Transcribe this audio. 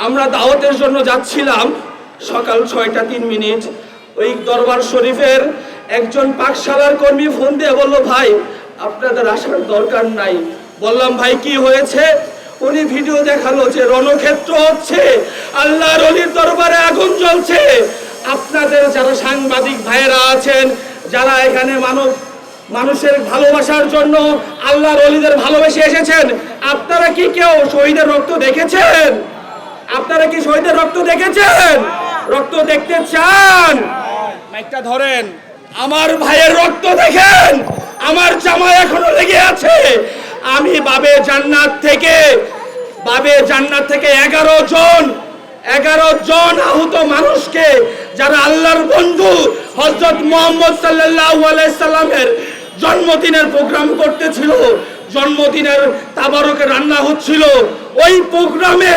আমরা দাওয়াতের জন্য যাচ্ছিলাম সকাল 6:03। ওই দরবার শরীফের একজন পাকশালার কর্মী ফোন দিয়ে বলল, ভাই আপনাদের আসার দরকার নাই। বললাম, ভাই কি হয়েছে? উনি ভিডিও দেখালো যে রণক্ষেত্র হচ্ছে, আল্লাহর ওলির দরবারে আগুন জ্বলছে। আপনাদের যারা সাংবাদিক ভাইয়েরা আছেন, যারা এখানে মানুষের ভালোবাসার জন্য আল্লাহর ওলিদের ভালোবেসে এসেছেন, আপনারা কি কেউ শহীদের রক্ত দেখেছেন? আপনারা কি শহীদের রক্ত দেখেছেন? রক্ত দেখতে চান? মাইকটা ধরেন। আমার ভাইয়ের রক্ত দেখেন, আমার জামা এখনো লেগে আছে। আমি বাবে জান্নাত থেকে 11 জন আহত মানুষকে, যারা আল্লাহর বন্ধু হযরত মুহাম্মদ সাল্লাল্লাহু আলাইহি সাল্লামের জন্মদিনের প্রোগ্রাম করতেছিল, জন্মদিনের তাবারকে রান্না হচ্ছিল, ওই প্রোগ্রামে